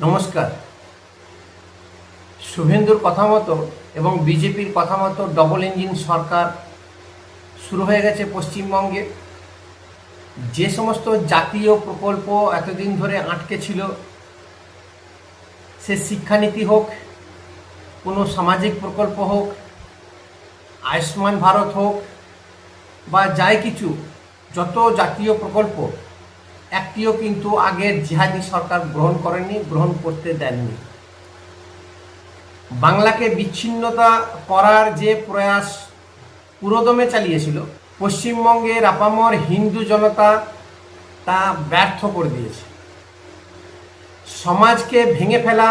নমস্কার। শুভেন্দুর কথা মতো এবং বিজেপির কথা মতো ডবল ইঞ্জিন সরকার শুরু হয়ে গেছে পশ্চিমবঙ্গে। যে সমস্ত জাতীয় প্রকল্প এতদিন ধরে আটকে ছিল, সে শিক্ষানীতি হোক, কোনো সামাজিক প্রকল্প হোক, আয়ুষ্মান ভারত হোক বা যাই কিছু, যত জাতীয় প্রকল্প একটিও কিন্তু আগের জিহাদি সরকার গ্রহণ করতে দেননি। বাংলাকে বিচ্ছিন্নতা করার যে প্রয়াস পুরোদমে চালিয়েছিল, পশ্চিমবঙ্গের আপামর হিন্দু জনতা তা ব্যর্থ করে দিয়েছে। সমাজকে ভেঙে ফেলা,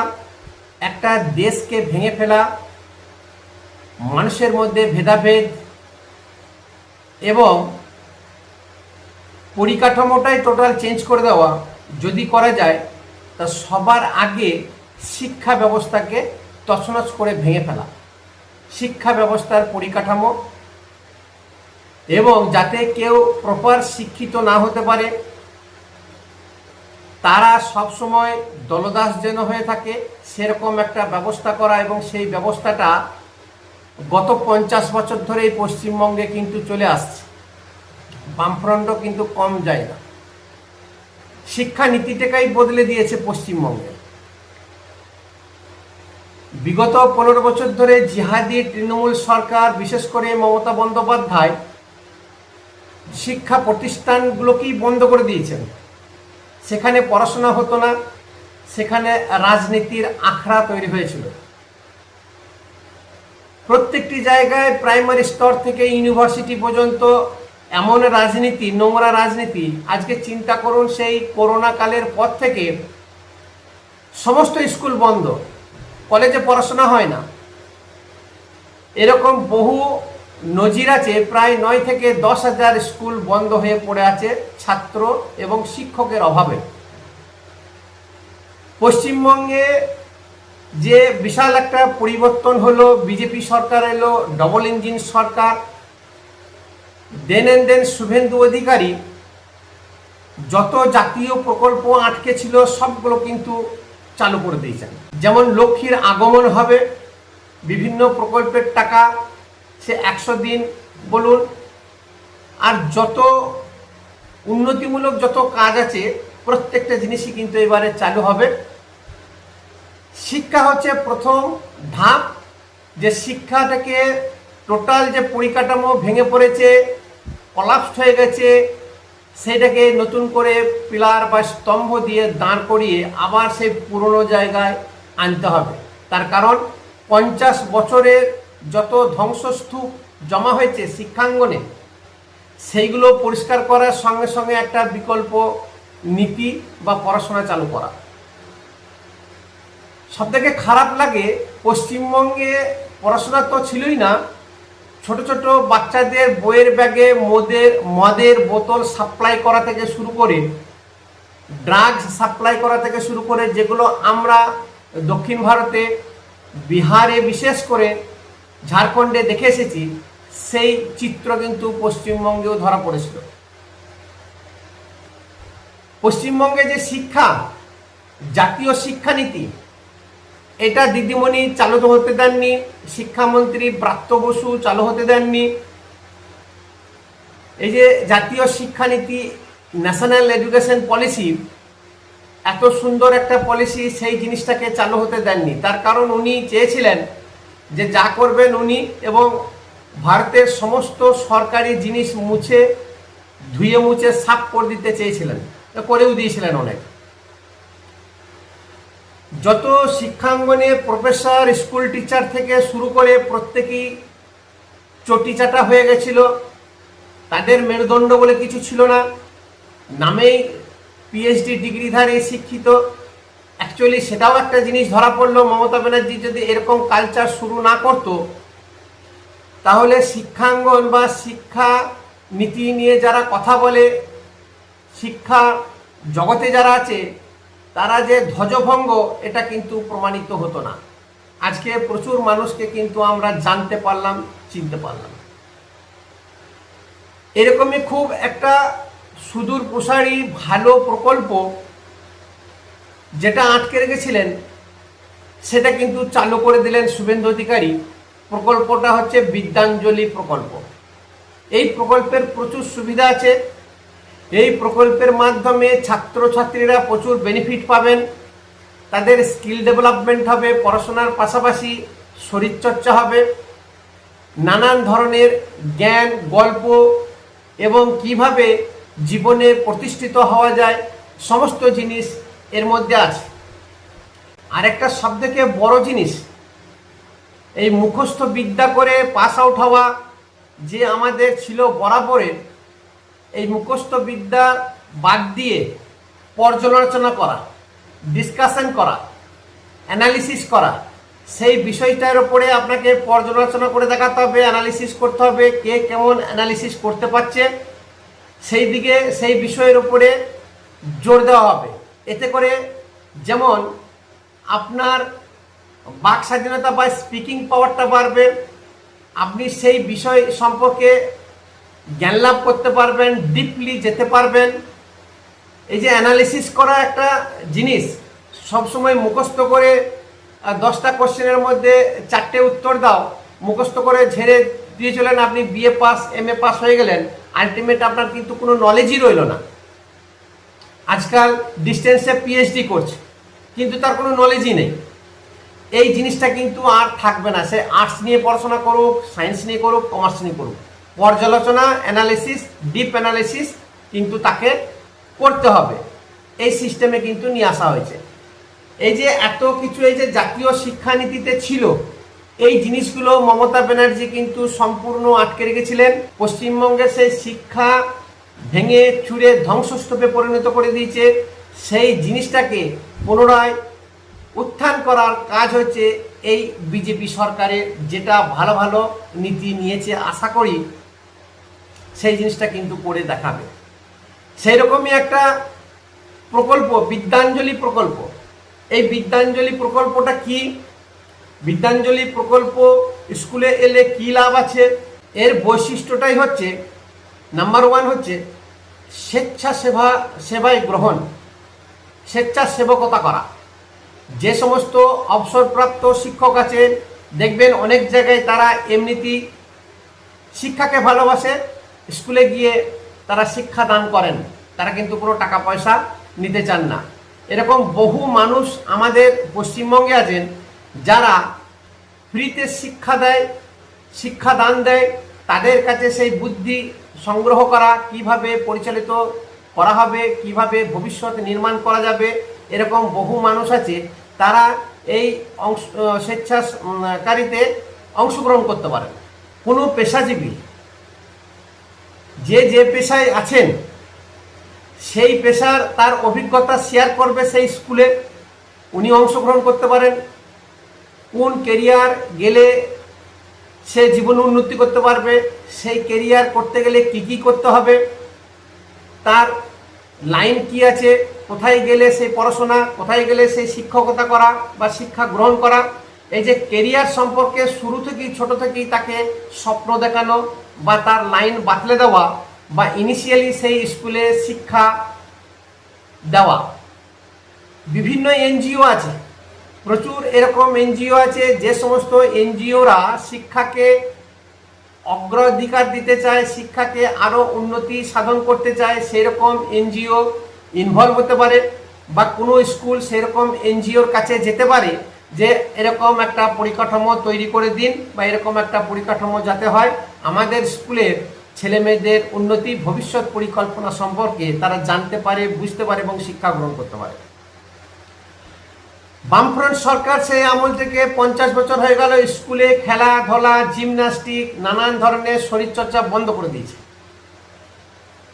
একটা দেশকে ভেঙে ফেলা, মানুষের মধ্যে ভেদাভেদ এবং পরিকাঠামোটাই টোটাল চেঞ্জ করে দেওয়া যদি করা যায়, তা সবার আগে শিক্ষা ব্যবস্থাকে তছনছ করে ভেঙে ফেলা, শিক্ষা ব্যবস্থার পরিকাঠামো, এবং যাতে কেউ প্রপার শিক্ষিত না হতে পারে, তারা সবসময় দলদাস যেন হয়ে থাকে, সেরকম একটা ব্যবস্থা করা। এবং সেই ব্যবস্থাটা গত 50 বছর ধরে এই পশ্চিমবঙ্গে কিন্তু চলে আসছে। বামফ্রন্টও কিন্তু কম যায় না। শিক্ষা নীতিটাকেই বদলে দিয়েছে পশ্চিমবঙ্গে। বিগত 15 বছর ধরে জিহাদি তৃণমূল সরকার, বিশেষ করে মমতা বন্দ্যোপাধ্যায়, শিক্ষা প্রতিষ্ঠানগুলোকেই বন্ধ করে দিয়েছেন। সেখানে পড়াশোনা হতো না, সেখানে রাজনীতির আখড়া তৈরি হয়েছিল। প্রত্যেকটি জায়গায় প্রাইমারি স্তর থেকে ইউনিভার্সিটি পর্যন্ত এমন রাজনীতি, নোংরা রাজনীতি। আজকে চিন্তা করুন, সেই করোনা কালের পর থেকে সমস্ত স্কুল বন্ধ, কলেজে পড়াশোনা হয় না। এরকম বহু নজির আছে। প্রায় 9 থেকে 10 হাজার স্কুল বন্ধ হয়ে পড়ে আছে ছাত্র এবং শিক্ষকের অভাবে। পশ্চিমবঙ্গে যে বিশাল একটা পরিবর্তন হলো, বিজেপি সরকার এলো, ডবল ইঞ্জিন সরকার। দেন শুভেন্দু অধিকারী যত জাতীয় প্রকল্প আটকে ছিল সবগুলো কিন্তু চালু করে দিয়েছেন। যেমন লক্ষ্মীর আগমন হবে, বিভিন্ন প্রকল্পের টাকা, সে 100 দিন বলুন, আর যত উন্নতিমূলক যত কাজ আছে প্রত্যেকটা জিনিসই কিন্তু এবারে চালু হবে। শিক্ষা হচ্ছে প্রথম ধাপ, যে শিক্ষাটাকে টোটাল যে পরিকাঠামো ভেঙে পড়েছে, কলাপস হয়ে গেছে, সেটাকে নতুন করে পিলার বা স্তম্ভ দিয়ে দাঁড় করিয়ে আবার সেই পুরনো জায়গায় আনতে হবে। তার কারণ 50 বছরের যত ধ্বংসস্তূপ জমা হয়েছে শিক্ষাঙ্গনে, সেইগুলো পরিষ্কার করার সঙ্গে সঙ্গে একটা বিকল্প নীতি বা পড়াশোনা চালু করা। সবথেকে খারাপ লাগে, পশ্চিমবঙ্গে পড়াশোনা তো ছিলই না, ছোট ছোট বাচ্চাদের বইয়ের ব্যাগে মদের বোতল সাপ্লাই করা থেকে শুরু করে, ড্রাগস সাপ্লাই করা থেকে শুরু করে, যেগুলো আমরা দক্ষিণ ভারতে, বিহারে, বিশেষ করে ঝাড়খণ্ডে দেখে এসেছি, সেই চিত্র কিন্তু পশ্চিমবঙ্গেও ধরা পড়েছিল। পশ্চিমবঙ্গে যে শিক্ষা, জাতীয় শিক্ষানীতি, এটা দিদিমণি চালু হতে দেননি, শিক্ষামন্ত্রী ব্রাত্য বসু চালু হতে দেননি। এই যে জাতীয় শিক্ষানীতি, ন্যাশনাল এডুকেশন পলিসি, এত সুন্দর একটা পলিসি, সেই জিনিসটাকে চালু হতে দেননি। তার কারণ উনি চেয়েছিলেন যে যা করবেন উনি, এবং ভারতের সমস্ত সরকারি জিনিস ধুয়ে মুছে সাফ করে দিতে চেয়েছিলেন, করেও দিয়েছিলেন অনেক। যত শিক্ষাঙ্গনে প্রফেসর, স্কুল টিচার থেকে শুরু করে প্রত্যেকেই চটিচাটা হয়ে গেছিল। তাদের মেরুদণ্ড বলে কিছু ছিল না, নামেই পিএইচডি ডিগ্রিধারী শিক্ষিত। অ্যাকচুয়ালি সেটাও একটা জিনিস ধরা পড়লো, মমতা ব্যানার্জি যদি এরকম কালচার শুরু না করত, তাহলে শিক্ষাঙ্গন বা শিক্ষা নীতি নিয়ে যারা কথা বলে, শিক্ষা জগতে যারা আছে, তারা যে ধ্বজভঙ্গ, এটা কিন্তু প্রমাণিত হতো না। আজকে প্রচুর মানুষকে কিন্তু আমরা জানতে পারলাম, চিনতে পারলাম। এরকমই খুব একটা সুদূর প্রসারী ভালো প্রকল্প যেটা আটকে রেখেছিলেন সেটা কিন্তু চালু করে দিলেন শুভেন্দু অধিকারী। প্রকল্পটা হচ্ছে বিদ্যাঞ্জলি প্রকল্প। এই প্রকল্পের প্রচুর সুবিধা আছে। এই প্রকল্পের মাধ্যমে ছাত্রছাত্রীরা প্রচুর বেনিফিট পাবেন। তাদের স্কিল ডেভেলপমেন্ট হবে, পড়াশোনার পাশাপাশি শরীরচর্চা হবে, নানান ধরনের জ্ঞান, গল্প এবং কিভাবে জীবনে প্রতিষ্ঠিত হওয়া যায় সমস্ত জিনিস এর মধ্যে আছে। আর একটা সবথেকে বড় জিনিস, এই মুখস্থ বিদ্যা করে পাস আউট হওয়া যে আমাদের ছিল বরাবরের, এই মুখস্থ বিদ্যা বাদ দিয়ে পর্যালোচনা করা, ডিসকাশন করা, অ্যানালিসিস করা, সেই বিষয়টার উপরে আপনাকে পর্যালোচনা করে দেখাতে হবে, অ্যানালিসিস করতে হবে, কে কেমন অ্যানালিসিস করতে পারছে সেই দিকে, সেই বিষয়ের উপরে জোর দেওয়া হবে। এতে করে যেমন আপনার বাক স্বাধীনতা বা স্পিকিং পাওয়ারটা বাড়বে, আপনি সেই বিষয় সম্পর্কে জ্ঞান লাভ করতে পারবেন, ডিপলি যেতে পারবেন। এই যে অ্যানালিসিস করা একটা জিনিস, সবসময় মুখস্থ করে 10টা কোশ্চেনের মধ্যে 4টে উত্তর দাও, মুখস্থ করে ঝেড়ে দিয়ে চলেন, আপনি বিএ পাস, এমএ পাস হয়ে গেলেন, আলটিমেট আপনার কিন্তু কোনো নলেজই রইল না। আজকাল ডিস্টেন্সে পিএইচডি করছে কিন্তু তার কোনো নলেজই নেই। এই জিনিসটা কিন্তু আর থাকবে না। সে আর্টস নিয়ে পড়াশোনা করুক, সায়েন্স নিয়ে করুক, কমার্স নিয়ে করুক, পর্যালোচনা, অ্যানালিসিস, ডিপ অ্যানালিসিস কিন্তু তাকে করতে হবে। এই সিস্টেমে কিন্তু নিয়ে আসা হয়েছে। এই যে এত কিছু, এই যে জাতীয় শিক্ষানীতিতে ছিল, এই জিনিসগুলো মমতা ব্যানার্জি কিন্তু সম্পূর্ণ আটকে রেখেছিলেন। পশ্চিমবঙ্গের সেই শিক্ষা ভেঙে চুরে ধ্বংসস্তূপে পরিণত করে দিয়েছে। সেই জিনিসটাকে পুনরায় উত্থান করার কাজ হচ্ছে এই বিজেপি সরকারের, যেটা ভালো ভালো নীতি নিয়েছে। আশা করি সেই জিনিসটা কিন্তু করে দেখাবে। সেই রকমই একটা প্রকল্প বিদ্যাঞ্জলি প্রকল্প। এই বিদ্যাঞ্জলি প্রকল্পটা কি? বিদ্যাঞ্জলি প্রকল্প স্কুলে এলে কি লাভ আছে? এর বৈশিষ্ট্যটাই হচ্ছে, নাম্বার 1 হচ্ছে সেবায় গ্রহণ, স্বেচ্ছাসেবকতা করা। যে সমস্ত অবসরপ্রাপ্ত শিক্ষক আছেন, দেখবেন অনেক জায়গায় তারা এমনিতেই শিক্ষাকে ভালোবাসে, স্কুলে গিয়ে তারা শিক্ষা দান করেন, তারা কিন্তু কোনো টাকা পয়সা নিতে চান না। এরকম বহু মানুষ আমাদের পশ্চিমবঙ্গে আছেন যারা ফ্রিতে শিক্ষা দেয়, শিক্ষাদান দেয়। তাদের কাছে সেই বুদ্ধি সংগ্রহ করা, কিভাবে পরিচালিত করা হবে, কিভাবে ভবিষ্যৎ নির্মাণ করা যাবে, এরকম বহু মানুষ আছে। তারা এই স্বেচ্ছাকারিতে অংশগ্রহণ করতে পারেন। কোনো পেশাজীবী যে পেশায় আছেন সেই পেশার তার অভিজ্ঞতা শেয়ার করবে সেই স্কুলে, উনি অংশগ্রহণ করতে পারেন। কোন কেরিয়ার গেলে সে জীবনে উন্নতি করতে পারবে, সেই কেরিয়ার করতে গেলে কি কি করতে হবে, তার লাইন কি আছে, কোথায় গেলে সেই পড়াশোনা, কোথায় গেলে সেই শিক্ষকতা করা বা শিক্ষা গ্রহণ করা। এই যে কেরিয়ার সম্পর্কে শুরু থেকেই, ছোট থেকেই তাকে স্বপ্ন দেখানো বা তার লাইন বাতলে দেওয়া বা ইনিশিয়ালি সেই স্কুলে শিক্ষা দেওয়া। বিভিন্ন এনজিও আছে, প্রচুর এরকম এনজিও আছে যে সমস্ত এনজিওরা শিক্ষাকে অগ্রাধিকার দিতে চায়, শিক্ষাকে আরও উন্নতি সাধন করতে চায়। সেরকম এনজিও ইনভলভ হতে পারে বা কোনো স্কুল সেরকম এনজিওর কাছে যেতে পারে যে এরকম একটা পরিকাঠামো তৈরি করে দিন বা এরকম একটা পরিকাঠামো যাতে হয়, আমাদের স্কুলের ছেলে মেয়েদের উন্নতি, ভবিষ্যৎ পরিকল্পনা সম্পর্কে তারা জানতে পারে, বুঝতে পারে এবং শিক্ষা গ্রহণ করতে পারে। বামফ্রন্ট সরকার সেই আমল থেকে 50 বছর হয়ে গেল স্কুলে খেলাধুলা, জিমন্যাস্টিক, নানান ধরনের শরীরচর্চা বন্ধ করে দিয়েছে।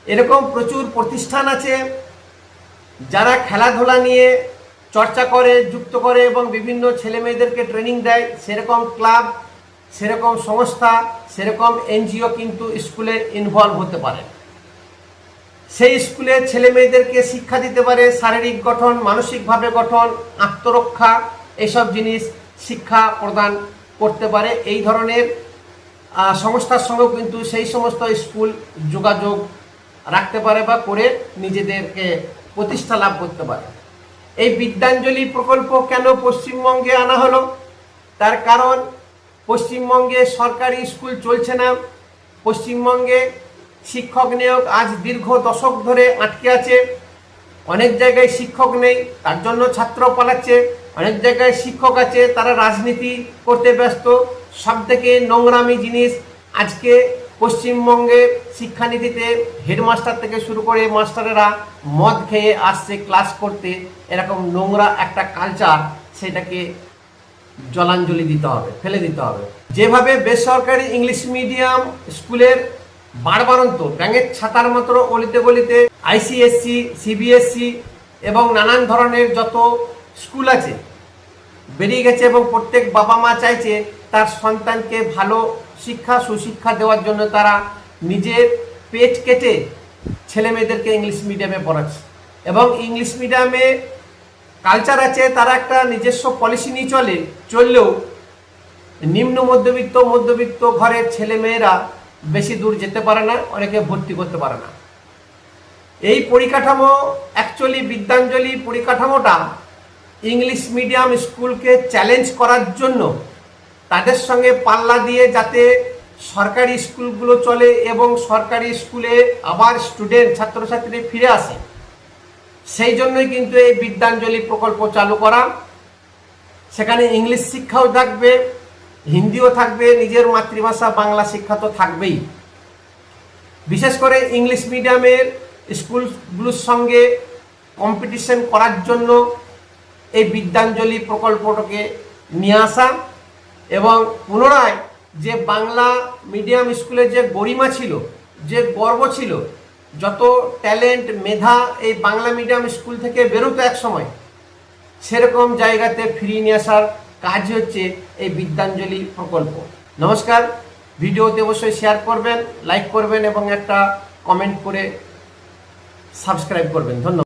এরকম প্রচুর প্রতিষ্ঠান আছে যারা খেলাধুলা নিয়ে চর্চা করে, যুক্ত করে এবং বিভিন্ন ছেলে মেয়েদেরকে ট্রেনিং দেয়। সেরকম ক্লাব, সেরকম সংস্থা, সেরকম এনজিও কিন্তু স্কুলে ইনভলভ হতে পারে। সেই স্কুলে ছেলে মেয়েদেরকে শিক্ষা দিতে পারে, শারীরিক গঠন, মানসিকভাবে গঠন, আত্মরক্ষা, এইসব জিনিস শিক্ষা প্রদান করতে পারে। এই ধরনের সংস্থার সঙ্গেও কিন্তু সেই সমস্ত স্কুল যোগাযোগ রাখতে পারে বা করে নিজেদেরকে প্রতিষ্ঠা লাভ করতে পারে। এই বিদ্যাঞ্জলি প্রকল্প কেন পশ্চিমবঙ্গে আনা হলো? তার কারণ পশ্চিমবঙ্গে সরকারি স্কুল চলছে না। পশ্চিমবঙ্গে শিক্ষক নিয়োগ আজ দীর্ঘ দশক ধরে আটকে আছে। অনেক জায়গায় শিক্ষক নেই, তার জন্য ছাত্র পালাচ্ছে। অনেক জায়গায় শিক্ষক আছে, তারা রাজনীতি করতে ব্যস্ত। সব থেকে নোংরামি জিনিস আজকে পশ্চিমবঙ্গে শিক্ষানীতিতে হেডমাস্টার থেকে শুরু করে মাস্টারেরা মদ খেয়ে আসছে ক্লাস করতে। এরকম নোংরা একটা কালচার, সেটাকে জলাঞ্জলি দিতে হবে, ফেলে দিতে হবে। যেভাবে বেসরকারি ইংলিশ মিডিয়াম স্কুলের বাড়বাড়ন্ত ব্যাঙের ছাতার মতো অলিতে গলিতে আইসিএসসি, সিবিএসসি এবং নানান ধরনের যত স্কুল আছে বেরিয়ে গেছে, এবং প্রত্যেক বাবা মা চাইছে তার সন্তানকে ভালো শিক্ষা সুশিক্ষা দেওয়ার জন্য তারা নিজের পেট কেটে ছেলে মেয়েদেরকে ইংলিশ মিডিয়ামে পড়াচ্ছে। এবং ইংলিশ মিডিয়ামে কালচার আছে, তারা একটা নিজস্ব পলিসি নিয়ে চললেও নিম্ন মধ্যবিত্ত ঘরের ছেলে মেয়েরা বেশি দূর যেতে পারে না, অনেকে ভর্তি করতে পারে না। এই পরিকাঠামো অ্যাকচুয়ালি বিদ্যাঞ্জলি পরিকাঠামোটা ইংলিশ মিডিয়াম স্কুলকে চ্যালেঞ্জ করার জন্য, তাদের সঙ্গে পাল্লা দিয়ে যাতে সরকারি স্কুলগুলো চলে এবং সরকারি স্কুলে আবার স্টুডেন্ট ছাত্রছাত্রী ফিরে আসে, সেই জন্যই কিন্তু এই বিদ্যাঞ্জলি প্রকল্প চালু করা। সেখানে ইংলিশ শিক্ষাও থাকবে, হিন্দিও থাকবে, নিজের মাতৃভাষা বাংলা শিক্ষা তো থাকবেই। বিশেষ করে ইংলিশ মিডিয়ামের স্কুলগুলোর সঙ্গে কম্পিটিশন করার জন্য এই বিদ্যাঞ্জলি প্রকল্পটাকে নিয়ে আসা, এবং পুনরায় যে বাংলা মিডিয়াম স্কুলের যে গরিমা ছিল, যে গর্ব ছিল, যত ট্যালেন্ট মেধা এই বাংলা মিডিয়াম স্কুল থেকে বেরোতো এক সময়, সেরকম জায়গাতে ফিরিয়ে নিয়ে আসার কাজ হচ্ছে এই বিদ্যাঞ্জলি প্রকল্প। নমস্কার, ভিডিওতে অবশ্যই শেয়ার করবেন, লাইক করবেন এবং একটা কমেন্ট করে সাবস্ক্রাইব করবেন। ধন্যবাদ।